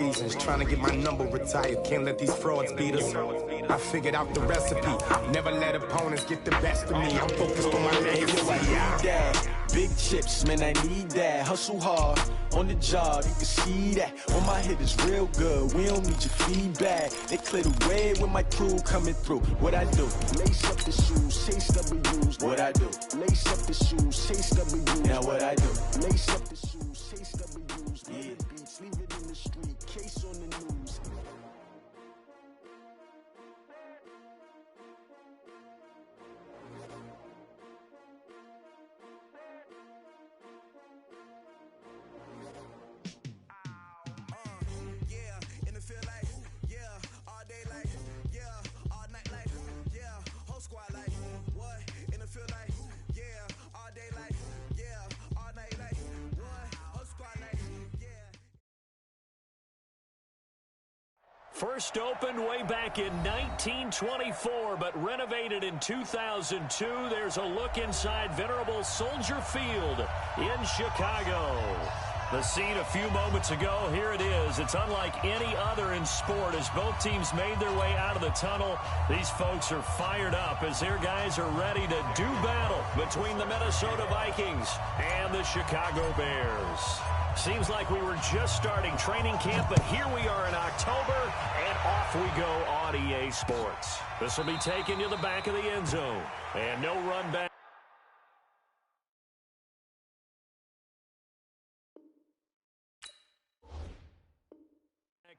reasons. Trying to get my number retired. Can't let these frauds beat us. I figured out the recipe. Never let opponents get the best of me. I'm focused on my legacy. Big chips, man, I need that. Hustle hard on the job, you can see that. On my head is real good, we don't need your feedback. They clear the way with my crew coming through. What I do? Lace up the shoes, chase W's. What I do? Lace up the shoes, chase W's. Now what I do? Lace up the shoes, chase W's. Yeah. Beats, leave it in the street, case on the news. First opened way back in 1924, but renovated in 2002. There's a look inside venerable Soldier Field in Chicago. The scene a few moments ago, here it is. It's unlike any other in sport as both teams made their way out of the tunnel. These folks are fired up as their guys are ready to do battle between the Minnesota Vikings and the Chicago Bears. Seems like we were just starting training camp, but here we are in October, and off we go on EA Sports. This will be taken to the back of the end zone, and no run back.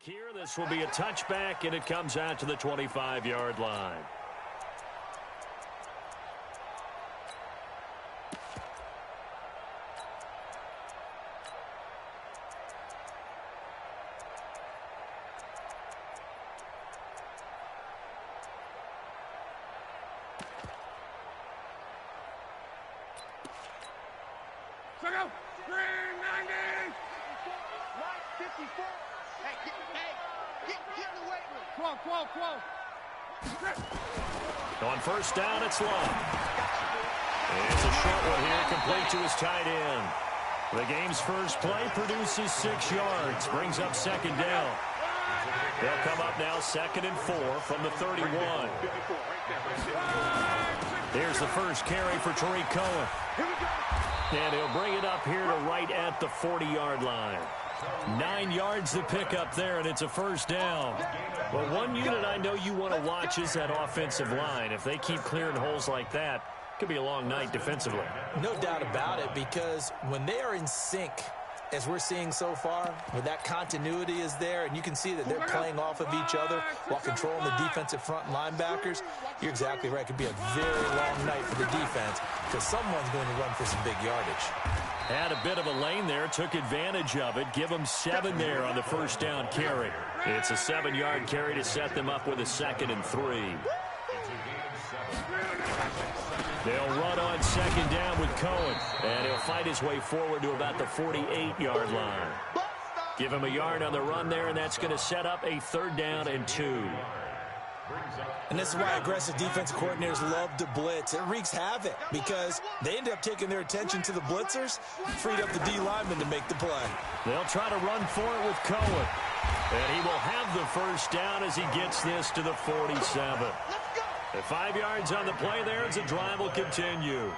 Here, this will be a touchback, and it comes out to the 25-yard line. On first down, it's long. It's a short one here, complete to his tight end. The game's first play produces 6 yards, brings up second down. They'll come up now 2nd and 4 from the 31. Here's the first carry for Tariq Cohen. And he'll bring it up here to right at the 40-yard line. 9 yards to pick up there, and it's a first down. Well, one unit I know you want to watch is that offensive line. If they keep clearing holes like that, it could be a long night defensively. No doubt about it, because when they are in sync, as we're seeing so far, where that continuity is there, and you can see that they're playing off of each other while controlling the defensive front linebackers, you're exactly right. It could be a very long night for the defense because someone's going to run for some big yardage. Had a bit of a lane there, took advantage of it. Give them 7 there on the first down carry. It's a 7-yard carry to set them up with a 2nd and 3. They'll run on 2nd down with Cohen, and he'll fight his way forward to about the 48-yard line. Give him a yard on the run there, and that's going to set up a 3rd down and 2. And this is why aggressive defensive coordinators love to blitz. It wreaks havoc because they end up taking their attention to the blitzers, freed up the D lineman to make the play. They'll try to run for it with Cohen. And he will have the first down as he gets this to the 47. At 5 yards on the play there as the drive will continue.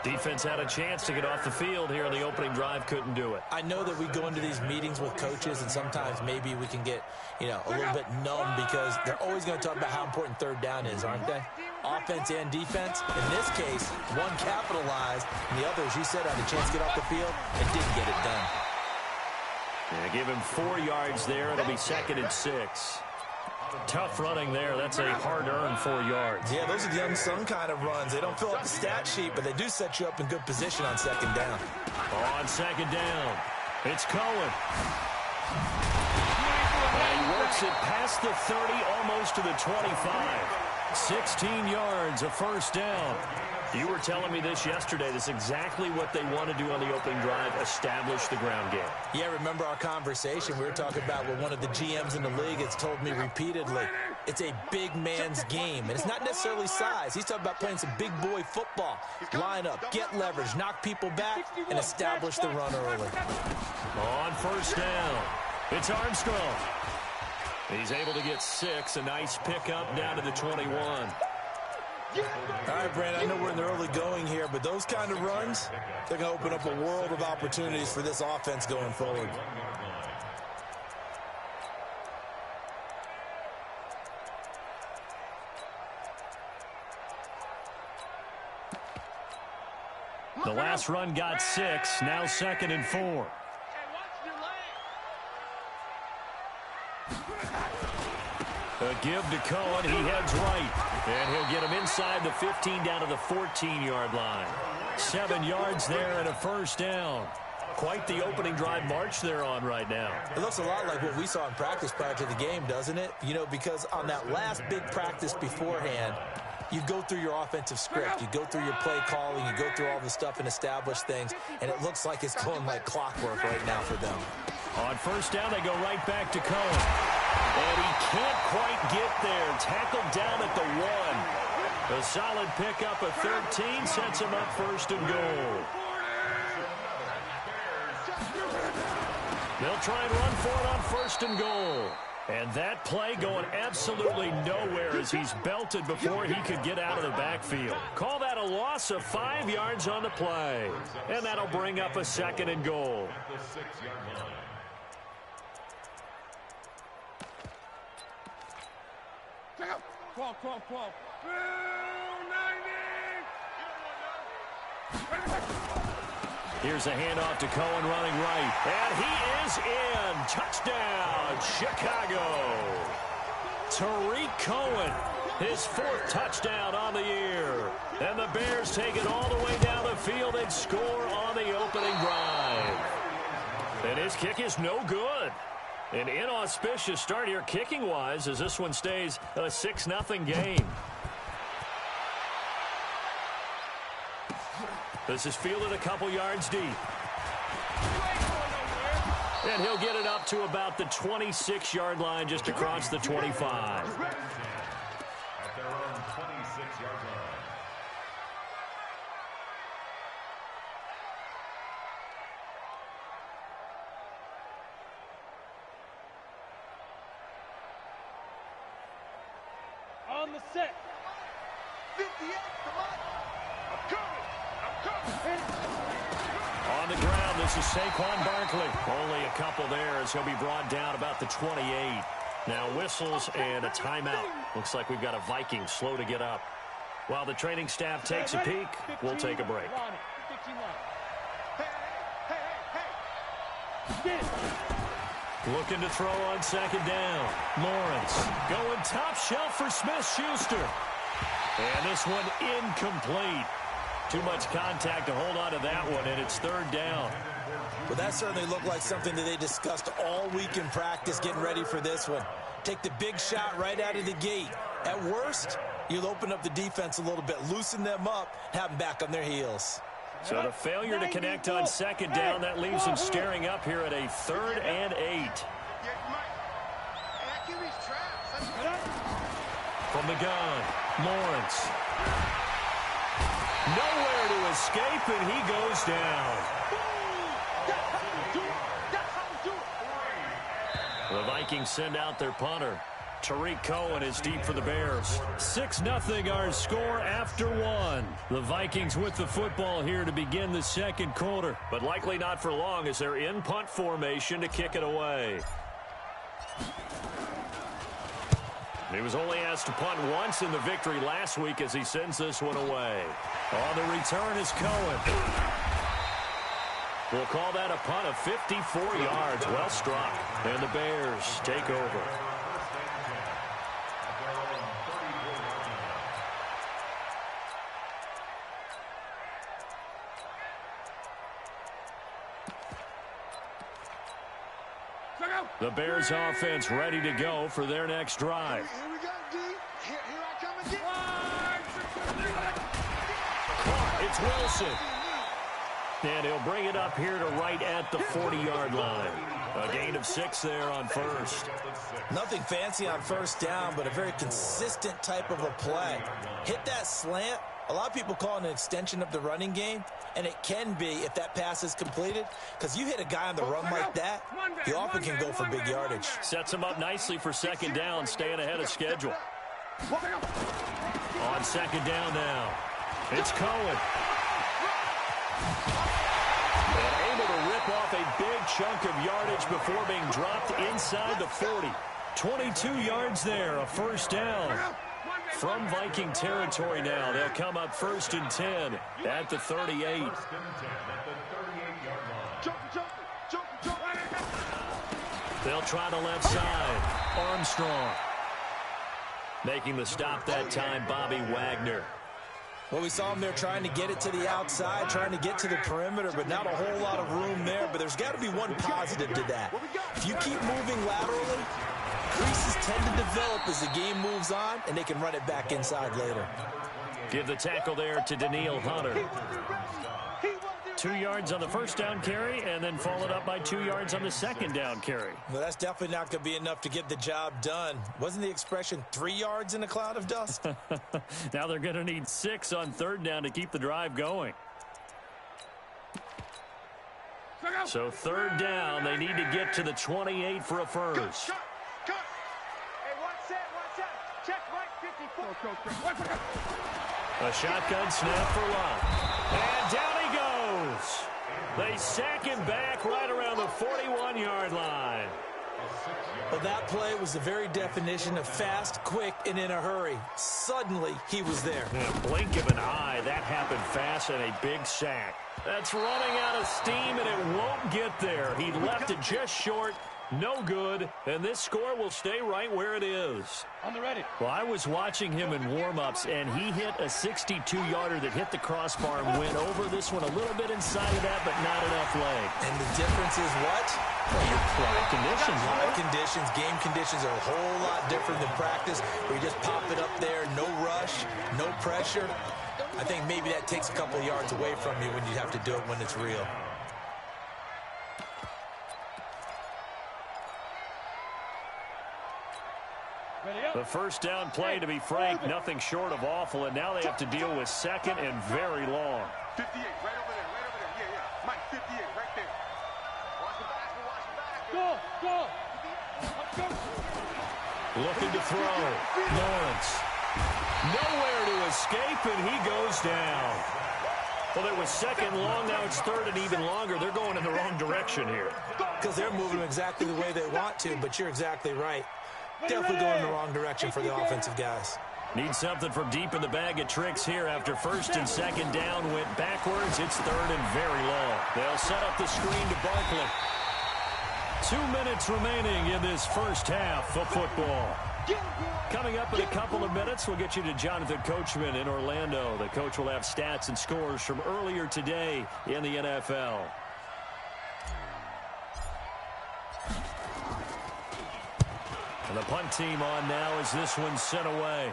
Defense had a chance to get off the field here in the opening drive, couldn't do it. I know that we go into these meetings with coaches, and sometimes maybe we can get, a little bit numb because they're always going to talk about how important 3rd down is, aren't they? Offense and defense. In this case, one capitalized, and the other, as you said, had a chance to get off the field and didn't get it done. Yeah, give him 4 yards there. It'll be 2nd and 6. Tough running there. That's a hard-earned 4 yards. Yeah, those are the unsung kind of runs. They don't fill up the stat sheet, but they do set you up in good position on 2nd down. On 2nd down, it's Cohen. And he works it past the 30, almost to the 25. 16 yards, a first down. You were telling me this yesterday. This is exactly what they want to do on the opening drive, establish the ground game. Yeah, remember our conversation? We were talking about what one of the GMs in the league has told me repeatedly. It's a big man's game, and it's not necessarily size. He's talking about playing some big boy football. Line up, get leverage, knock people back, and establish the run early. On first down, It's Armstrong. He's able to get 6. A nice pickup down to the 21. All right, Brandon, I know we're in the early going here, but those kind of runs, they're going to open up a world of opportunities for this offense going forward. The last run got 6. Now 2nd and 4. A give to Cohen. He heads right. And he'll get him inside the 15 down to the 14-yard line. 7 yards there and a first down. Quite the opening drive march they're on right now. It looks a lot like what we saw in practice prior to the game, doesn't it? You know, because on that last big practice beforehand, you go through your offensive script. You go through your play calling. You go through all the stuff and establish things. And it looks like it's going like clockwork right now for them. On first down, they go right back to Cohen. And he can't quite get there. Tackled down at the 1. A solid pickup of 13 sets him up 1st and goal. They'll try and run for it on 1st and goal. And that play going absolutely nowhere as he's belted before he could get out of the backfield. Call that a loss of 5 yards on the play. And that'll bring up a 2nd and goal. Check out. 12. Here's a handoff to Cohen running right. And he is in. Touchdown, Chicago. Tariq Cohen, his 4th touchdown on the year. And the Bears take it all the way down the field and score on the opening drive. And his kick is no good. An inauspicious start here kicking-wise as this one stays a 6-0 game. This is fielded a couple yards deep. And he'll get it up to about the 26-yard line just across the 25. On the set. 58, come on. I'm coming. On the ground, this is Saquon Barkley. Only a couple there as he'll be brought down about the 28. Now whistles and a timeout. Looks like we've got a Viking slow to get up. While the training staff takes a peek, we'll take a break. Looking to throw on 2nd down. Lawrence going top shelf for Smith-Schuster. And this one incomplete. Too much contact to hold on to that one, and it's 3rd down. Well, that certainly looked like something that they discussed all week in practice getting ready for this one. Take the big shot right out of the gate. At worst, you'll open up the defense a little bit, loosen them up, have them back on their heels. So the failure to connect on 2nd down, that leaves them staring up here at a 3rd and 8. From the gun, Lawrence. Nowhere to escape, and he goes down. The Vikings send out their punter. Tariq Cohen is deep for the Bears. 6-0 our score after 1. The Vikings with the football here to begin the 2nd quarter, but likely not for long as they're in punt formation to kick it away. He was only asked to punt once in the victory last week as he sends this one away. On the return is Cohen. We'll call that a punt of 54 yards. Well struck. And the Bears take over. The Bears offense ready to go for their next drive. Here we go, D. Here I come again. It's Wilson. And he'll bring it up here to right at the 40-yard line. A gain of 6 there on 1st. Nothing fancy on 1st down, but a very consistent type of a play. Hit that slant, A lot of people call it an extension of the running game, and it can be if that pass is completed, because you hit a guy on the run like that, he often can go for big yardage. Sets him up nicely for second down, staying ahead of schedule. On second down now, it's Cohen. And able to rip off a big chunk of yardage before being dropped inside the 40. 22 yards there, a first down. From Viking territory now, they'll come up 1st and 10 at the 38. They'll try the left side. Armstrong. Making the stop that time, Bobby Wagner. Well, we saw him there trying to get it to the outside, trying to get to the perimeter, but not a whole lot of room there. But there's got to be one positive to that. If you keep moving laterally, creases tend to develop as the game moves on, and they can run it back inside later. Give the tackle there to Daniil Hunter. 2 yards on the first down carry, and then followed up by 2 yards on the second down carry. Well, that's definitely not going to be enough to get the job done. Wasn't the expression 3 yards in a cloud of dust? Now they're going to need 6 on third down to keep the drive going. So third down, they need to get to the 28 for a first. A shotgun snap for Lott. And down he goes. They sack him back right around the 41-yard line. Well, that play was the very definition of fast, quick, and in a hurry. Suddenly, he was there. Yeah, blink of an eye. That happened fast and a big sack. That's running out of steam, and it won't get there. He left it just short. No good, and this score will stay right where it is. On the ready. Well, I was watching him in warm-ups, and he hit a 62-yarder that hit the crossbar and went over. This one a little bit inside of that, but not enough leg. And the difference is what? Well, your live conditions. Live conditions, game conditions are a whole lot different than practice, where you just pop it up there, no rush, no pressure. I think maybe that takes a couple of yards away from you when you have to do it when it's real. The first down play, to be frank, nothing short of awful, and now they have to deal with second and very long. 58, right over there, yeah. Mike, 58, right there. Watch the back, Go! Let's go! Looking to throw. Lawrence. Nowhere to escape, and he goes down. Well, there was second long, now it's third and even longer. They're going in the wrong direction here. Because they're moving exactly the way they want to, but you're exactly right. Definitely going in the wrong direction for the offensive guys. Need something from deep in the bag of tricks here after first and second down went backwards. It's third and very long. They'll set up the screen to Barkley. 2 minutes remaining in this first half of football. Coming up in a couple of minutes, we'll get you to Jonathan Coachman in Orlando. The coach will have stats and scores from earlier today in the NFL. And the punt team on now as this one's sent away.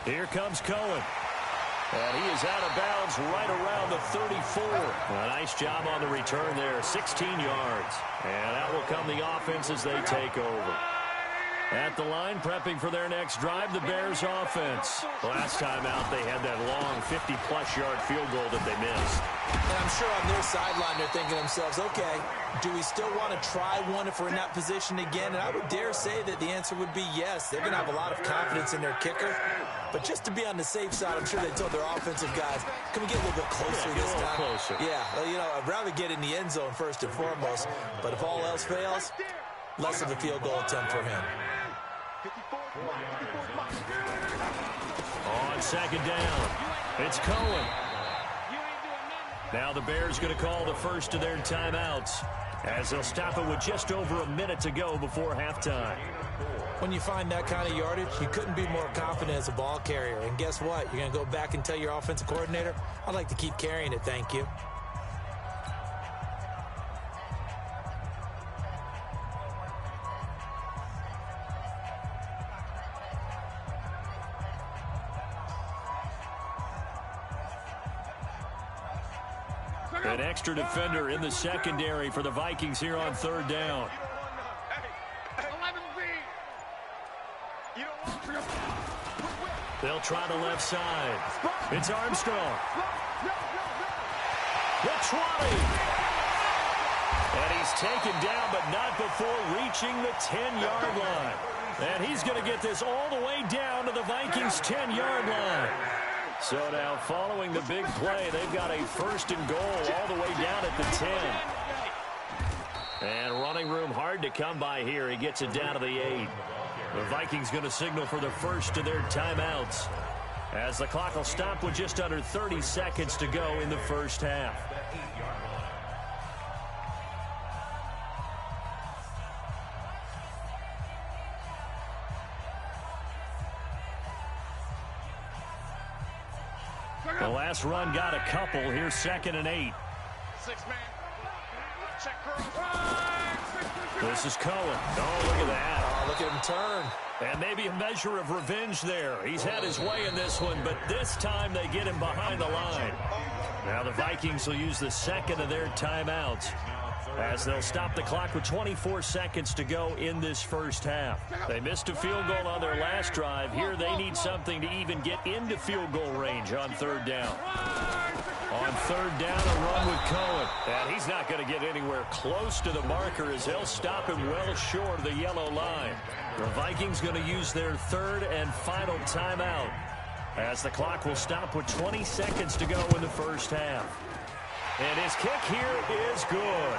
Here comes Cohen. And he is out of bounds right around the 34. A nice job on the return there, 16 yards. And that will come the offense as they take over. At the line, prepping for their next drive, the Bears offense. Last time out, they had that long 50-plus yard field goal that they missed. And I'm sure on their sideline, they're thinking to themselves, okay, do we still want to try one if we're in that position again? And I would dare say that the answer would be yes. They're going to have a lot of confidence in their kicker. But just to be on the safe side, I'm sure they told their offensive guys, can we get a little bit closer this time? Closer. Yeah, well, you know, I'd rather get in the end zone first and foremost. But if all else fails, less of a field goal attempt for him. On second down, it's Cohen. Now the Bears going to call the first of their timeouts as they'll stop it with just over a minute to go before halftime. When you find that kind of yardage, you couldn't be more confident as a ball carrier. And guess what? You're going to go back and tell your offensive coordinator, I'd like to keep carrying it, thank you. An extra defender in the secondary for the Vikings here on third down. They'll try the left side. It's Armstrong. The 20. And he's taken down, but not before reaching the 10-yard line. And he's going to get this all the way down to the Vikings' 10-yard line. So now, following the big play, they've got a 1st and goal all the way down at the 10. And running room hard to come by here. He gets it down to the 8. The Vikings going to signal for the first of their timeouts, as the clock will stop with just under 30 seconds to go in the first half. The last run got a couple. Here's 2nd and 8. 6-man. Check curl. This is Cohen. Oh, look at that. Oh, look at him turn. And maybe a measure of revenge there. He's had his way in this one, but this time they get him behind the line. Now the Vikings will use the 2nd of their timeouts, as they'll stop the clock with 24 seconds to go in this first half. They missed a field goal on their last drive. Here they need something to even get into field goal range on 3rd down. On 3rd down, a run with Cohen. And he's not going to get anywhere close to the marker, as they'll stop him well short of the yellow line. The Vikings going to use their 3rd and final timeout, as the clock will stop with 20 seconds to go in the first half. And his kick here is good.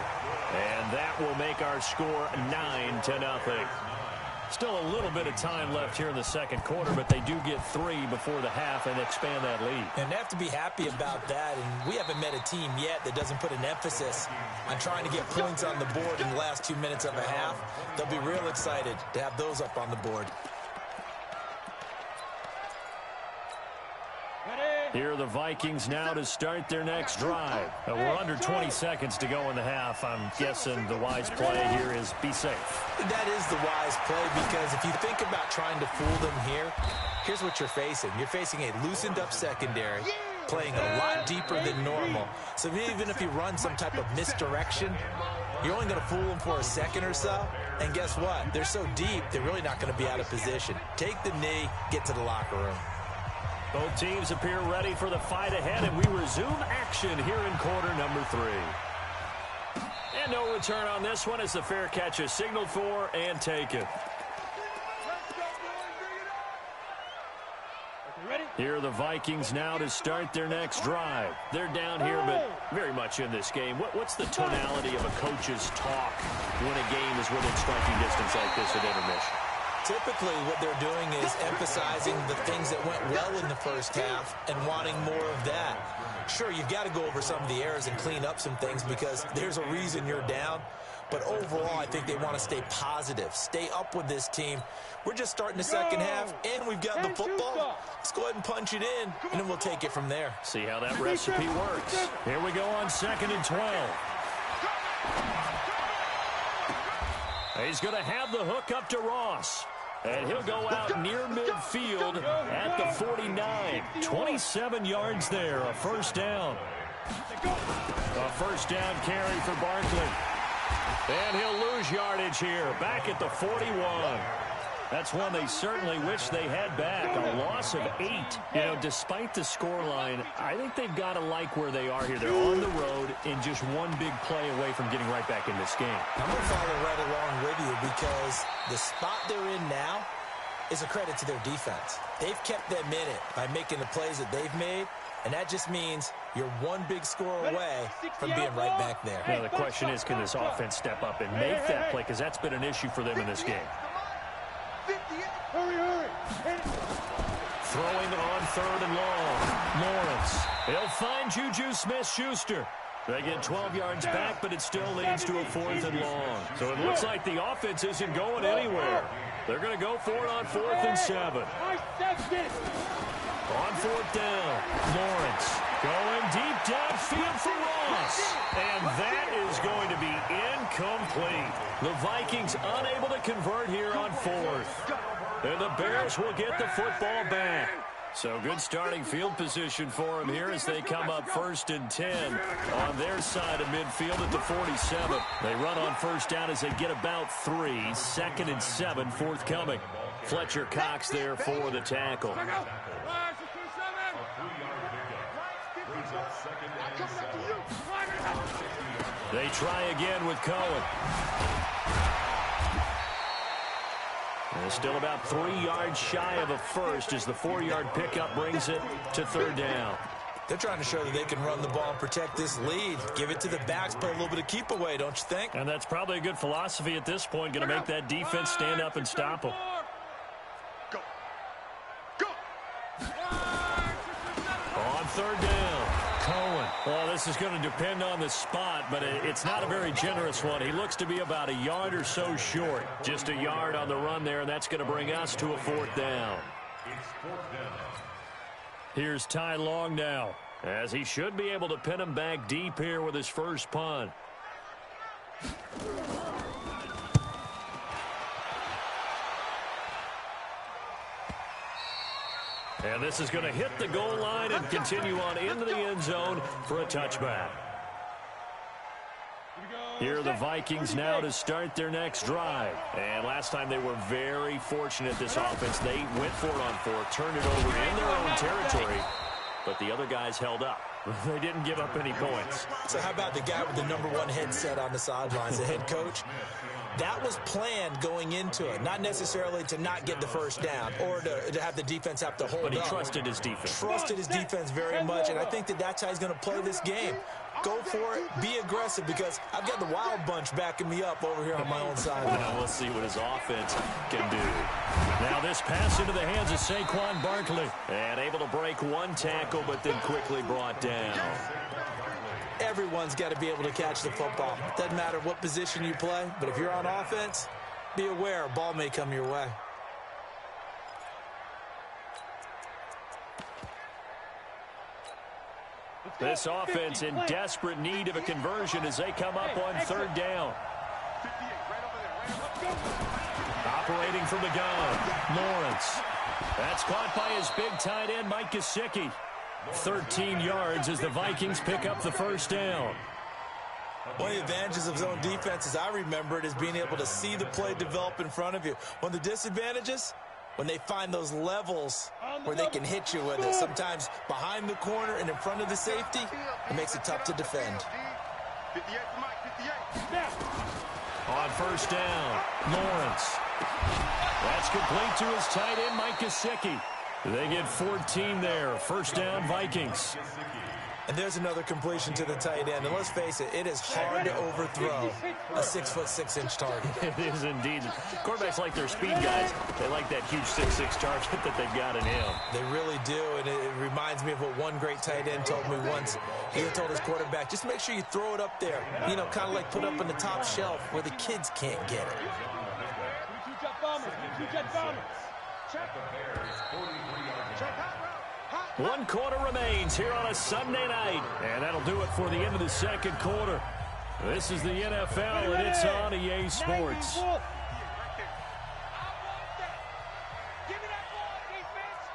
And that will make our score 9-0. Still a little bit of time left here in the second quarter, but they do get 3 before the half and expand that lead. And they have to be happy about that. And we haven't met a team yet that doesn't put an emphasis on trying to get points on the board in the last 2 minutes of a half. They'll be real excited to have those up on the board. Here are the Vikings now to start their next drive. We're under 20 seconds to go in the half. I'm guessing the wise play here is be safe. That is the wise play, because if you think about trying to fool them here, here's what you're facing. You're facing a loosened up secondary, playing a lot deeper than normal. So even if you run some type of misdirection, you're only going to fool them for a second or so. And guess what? They're so deep, they're really not going to be out of position. Take the knee, get to the locker room. Both teams appear ready for the fight ahead, and we resume action here in quarter number 3. And no return on this one, as the fair catch is signaled for and taken. Here are the Vikings now to start their next drive. They're down here, but very much in this game. What's the tonality of a coach's talk when a game is within striking distance like this at intermission? Typically, what they're doing is emphasizing the things that went well in the first half and wanting more of that. Sure, you've got to go over some of the errors and clean up some things, because there's a reason you're down. But overall, I think they want to stay positive, stay up with this team. We're just starting the second half, and we've got the football. Let's go ahead and punch it in, and then we'll take it from there. See how that recipe works. Here we go on 2nd and 12. He's going to have the hook up to Ross. And he'll go out near midfield at the 49. 27 yards there, a 1st down. A 1st down carry for Barkley. And he'll lose yardage here, back at the 41. That's one they certainly wish they had back, a loss of 8. You know, despite the scoreline, I think they've got to like where they are here. They're on the road and just one big play away from getting right back in this game. I'm going to follow right along with you, because the spot they're in now is a credit to their defense. They've kept them in it by making the plays that they've made, and that just means you're one big score away from being right back there. Now, the question is, can this offense step up and make that play, because that's been an issue for them in this game. Throwing on 3rd and long. Lawrence. He'll find Juju Smith-Schuster. They get 12 yards back, but it still leads to a 4th and long. So it looks like the offense isn't going anywhere. They're going to go for it on 4th and 7. On 4th down, Lawrence going deep downfield for Ross. And that is going to be incomplete. The Vikings unable to convert here on 4th. And the Bears will get the football back. So good starting field position for him here as they come up 1st and 10 on their side of midfield at the 47. They run on first down as they get about 3. 2nd and 7 forthcoming. Fletcher Cox there for the tackle. They try again with Cohen. And still about 3 yards shy of a first as the 4-yard pickup brings it to 3rd down. They're trying to show that they can run the ball and protect this lead. Give it to the backs, play a little bit of keep away, don't you think? And that's probably a good philosophy at this point, going to make that defense stand up and stop them. Go. Go. On 3rd down, Cohen. Well, this is going to depend on the spot, but it's not a very generous one. He looks to be about a yard or so short. Just a yard on the run there, and that's going to bring us to a 4th down. Here's Ty Long now, as he should be able to pin him back deep here with his first punt. And this is going to hit the goal line and continue on into the end zone for a touchback. Here are the Vikings now to start their next drive. And last time they were very fortunate, this offense. They went for it on 4th, turned it over in their own territory, but the other guys held up. They didn't give up any points. So how about the guy with the #1 headset on the sidelines, the head coach? That was planned going into it, not necessarily to not get the first down or to have the defense have to hold up. But he trusted his defense. Trusted his defense very much, and I think that's how he's going to play this game. Go for it, be aggressive, because I've got the wild bunch backing me up over here on my own side. Well, we'll see what his offense can do. Now this pass into the hands of Saquon Barkley. And able to break 1 tackle, but then quickly brought down. Everyone's got to be able to catch the football. Doesn't matter what position you play, but if you're on offense, be aware a ball may come your way. This offense in desperate need of a conversion as they come up on 3rd down. Operating from the gun, Lawrence. That's caught by his big tight end, Mike Gesicki. 13 yards as the Vikings pick up the first down. One of the advantages of zone defense, as I remember it, is being able to see the play develop in front of you. One of the disadvantages, when they find those levels where they can hit you with it. Sometimes behind the corner and in front of the safety, it makes it tough to defend. 58 to Mike, 58. On first down, Lawrence. That's complete to his tight end, Mike Gesicki. They get 14 there. First down, Vikings. And there's another completion to the tight end. And let's face it, it is hard to overthrow a 6'6" target. It is indeed. Quarterbacks like their speed guys. They like that huge 6'6" target that they've got in him. They really do, and it reminds me of what one great tight end told me once. He told his quarterback, just make sure you throw it up there. You know, kind of like put up on the top shelf where the kids can't get it. One quarter remains here on a Sunday night. And that'll do it for the end of the second quarter. This is the NFL, and it's on EA Sports.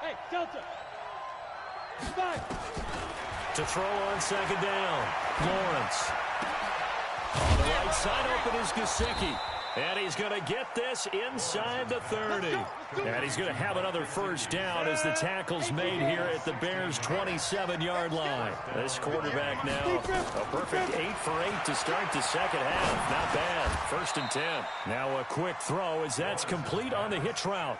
Hey, Delta. To throw on second down, Lawrence. On the right side open is Gesicki. And he's going to get this inside the 30. And he's going to have another first down as the tackle's made here at the Bears' 27-yard line. This quarterback now, a perfect 8 for 8 to start the second half. Not bad. 1st and 10. Now a quick throw as that's complete on the hitch route.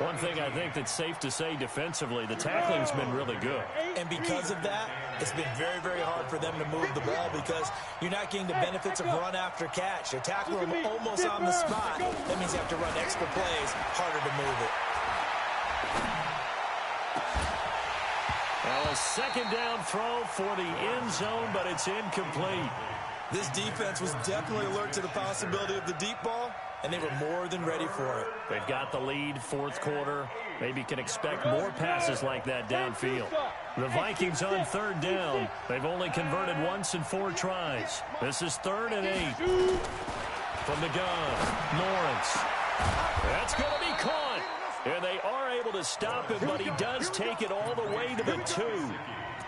One thing I think that's safe to say defensively, the tackling's been really good. And because of that, it's been very, very hard for them to move the ball because you're not getting the benefits of run after catch. They're tackling them almost on the spot. That means you have to run extra plays, harder to move it. Well, a second down throw for the end zone, but it's incomplete. This defense was definitely alert to the possibility of the deep ball, and they were more than ready for it. They've got the lead, fourth quarter. Maybe can expect more passes like that downfield. The Vikings on third down. They've only converted once in 4 tries. This is 3rd and 8. From the gun, Lawrence. That's going to be caught. And they are able to stop him, but he does take it all the way to the 2.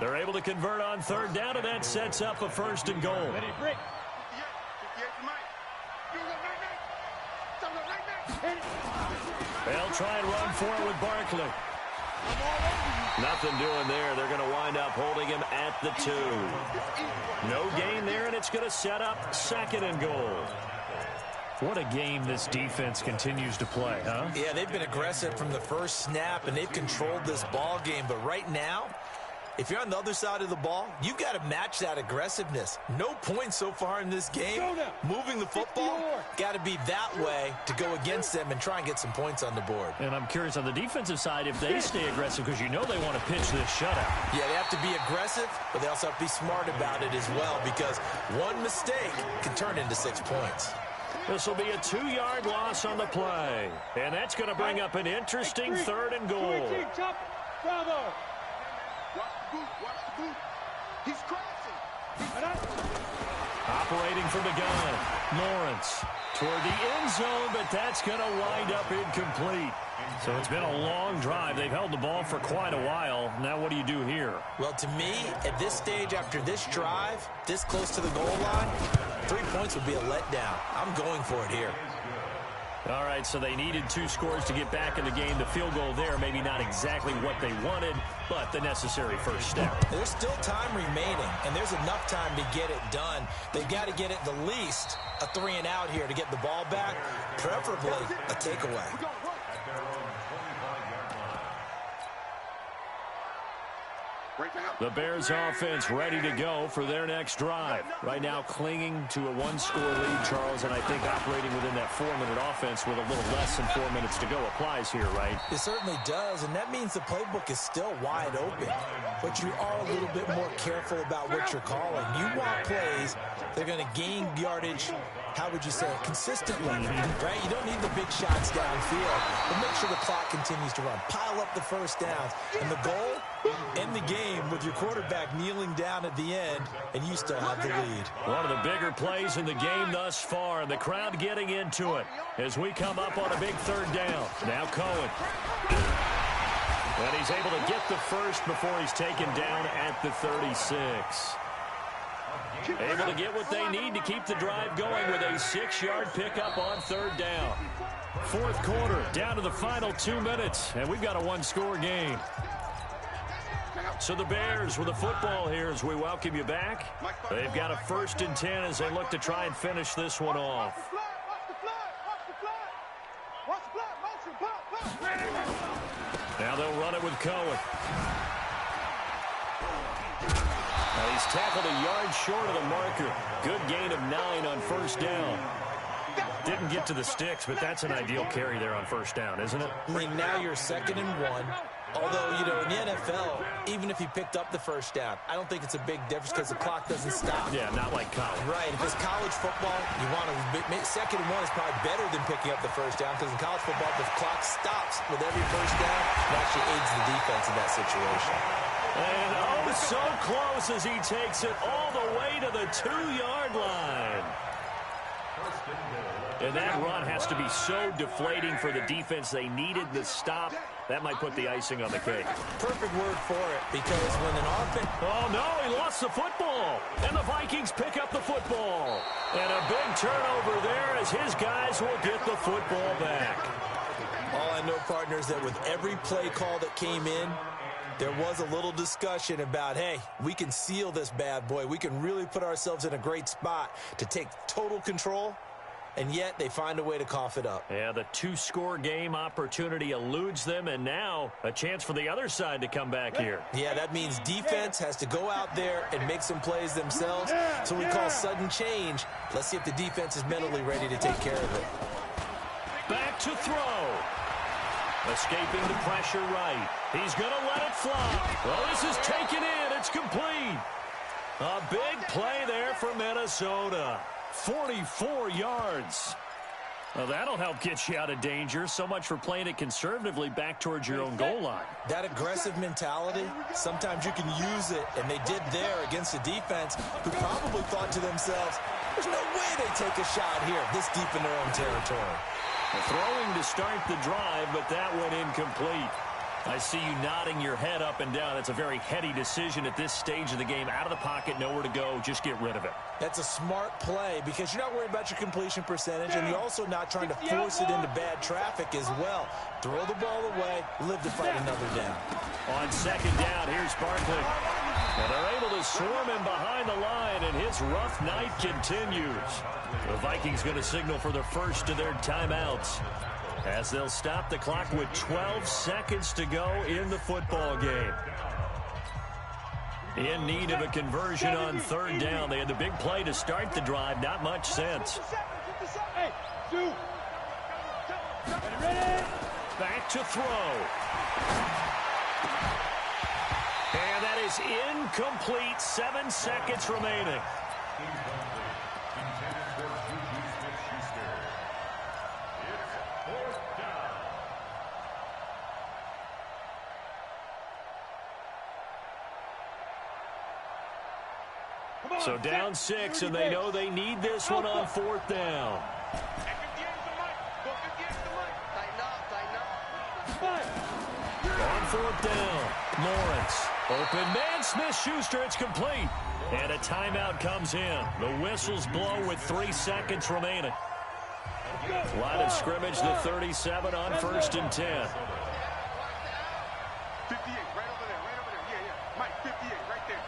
They're able to convert on third down, and that sets up a 1st and goal. They'll try and run for it with Barkley. Nothing doing there. They're going to wind up holding him at the 2. No gain there, and it's going to set up 2nd and goal. What a game this defense continues to play, huh? Yeah, they've been aggressive from the first snap, and they've controlled this ball game. But right now, if you're on the other side of the ball, you've got to match that aggressiveness. No points so far in this game. Moving the football, got to be that way to go against them and try and get some points on the board. And I'm curious on the defensive side if they stay aggressive, because you know they want to pitch this shutout. Yeah, they have to be aggressive, but they also have to be smart about it as well, because one mistake can turn into 6 points. This will be a 2-yard loss on the play. And that's going to bring up an interesting 3rd and goal. Bravo. Watch the boot. He's crossing. Operating from the gun. Lawrence toward the end zone, but that's going to wind up incomplete. So it's been a long drive. They've held the ball for quite a while. Now what do you do here? Well, to me, at this stage, after this drive, this close to the goal line, 3 points would be a letdown. I'm going for it here. All right, so they needed 2 scores to get back in the game. The field goal there, maybe not exactly what they wanted, but the necessary first step. There's still time remaining, and there's enough time to get it done. They've got to get at the least a 3 and out here to get the ball back, preferably a takeaway. The Bears offense ready to go for their next drive. Right now clinging to a 1-score lead, Charles, and I think operating within that 4-minute offense with a little less than 4 minutes to go applies here, right? It certainly does, and that means the playbook is still wide open. But you are a little bit more careful about what you're calling. You want plays, they're going to gain yardage, how would you say it, consistently, right? You don't need the big shots downfield, but make sure the clock continues to run. Pile up the first downs, and the goal, end the game with your quarterback kneeling down at the end, and you still have the lead. One of the bigger plays in the game thus far, and the crowd getting into it as we come up on a big 3rd down. Now Cohen. And he's able to get the first before he's taken down at the 36. Able to get what they need to keep the drive going with a 6-yard pickup on 3rd down. 4th quarter, down to the final 2 minutes, and we've got a 1-score game. So the Bears with the football here as we welcome you back. They've got a 1st and 10 as they look to try and finish this one off. Now they'll run it with Cohen. Now he's tackled a yard short of the marker. Good gain of 9 on 1st down. Didn't get to the sticks, but that's an ideal carry there on 1st down, isn't it? I mean, now you're 2nd and 1. Although, you know, in the NFL, even if he picked up the 1st down, I don't think it's a big difference because the clock doesn't stop. Yeah, not like college. Right. If it's college football, you want to 2nd and 1 is probably better than picking up the 1st down because in college football, the clock stops with every 1st down. It actually aids the defense in that situation. And oh, so close as he takes it all the way to the 2-yard line. And that run has to be so deflating for the defense. They needed the stop. That might put the icing on the cake. Perfect word for it, because when an offense... Oh, no, he lost the football. And the Vikings pick up the football. And a big turnover there as his guys will get the football back. All I know, partners, that with every play call that came in, there was a little discussion about, hey, we can seal this bad boy. We can really put ourselves in a great spot to take total control. And yet they find a way to cough it up. Yeah, the 2-score game opportunity eludes them, and now a chance for the other side to come back here. Yeah, that means defense has to go out there and make some plays themselves. So we call sudden change. Let's see if the defense is mentally ready to take care of it. Back to throw. Escaping the pressure right. He's going to let it fly. Well, this is taken in. It's complete. A big play there for Minnesota. 44 yards. Well, that'll help get you out of danger. So much for playing it conservatively back towards your own goal line. That aggressive mentality, sometimes you can use it, and they did there against a defense who probably thought to themselves, there's no way they take a shot here this deep in their own territory. Throwing to start the drive, but that went incomplete. I see you nodding your head up and down. It's a very heady decision at this stage of the game. Out of the pocket, nowhere to go. Just get rid of it. That's a smart play because you're not worried about your completion percentage, and you're also not trying to force it into bad traffic as well. Throw the ball away, live to fight another down. On second down, here's Barkley. And they're able to swarm him behind the line, and his rough night continues. The Vikings going to signal for the first of their timeouts, as they'll stop the clock with 12 seconds to go in the football game. In need of a conversion on third down. They had the big play to start the drive. Not much sense. Back to throw. And that is incomplete. 7 seconds remaining. So down 6, and they know they need this one on fourth down. On fourth down, Lawrence. Open man, Smith-Schuster, it's complete. And a timeout comes in. The whistles blow with 3 seconds remaining. Line of scrimmage, the 37 on 1st and 10. 58, right over there, right over there. Yeah, yeah. Mike, 58, right there.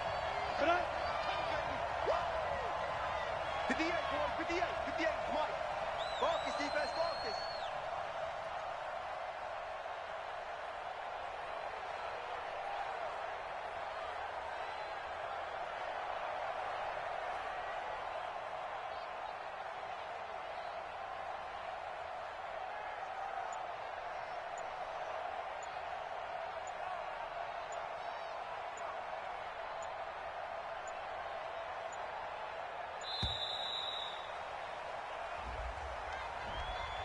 58, boy, 58, 58, Mike. Focus, defense, focus.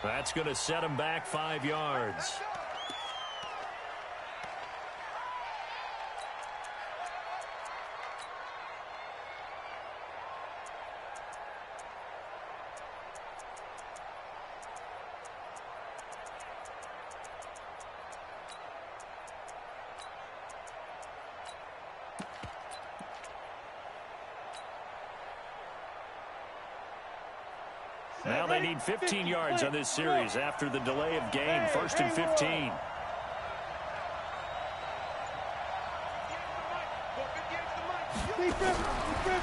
That's going to set him back 5 yards. Now they need 15 yards on this series after the delay of game. 1st and 15.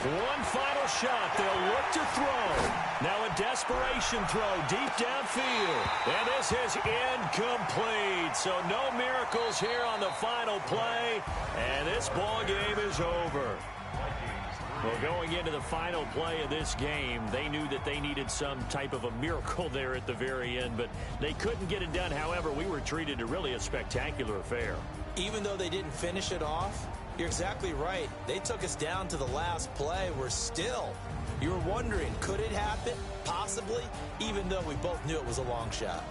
One final shot. They'll look to throw. Now a desperation throw deep downfield. And this is incomplete. So no miracles here on the final play. And this ball game is over. Well, going into the final play of this game, they knew that they needed some type of a miracle there at the very end, but they couldn't get it done. However, we were treated to really a spectacular affair. Even though they didn't finish it off, you're exactly right. They took us down to the last play. We're still. You were wondering, could it happen? Possibly, even though we both knew it was a long shot.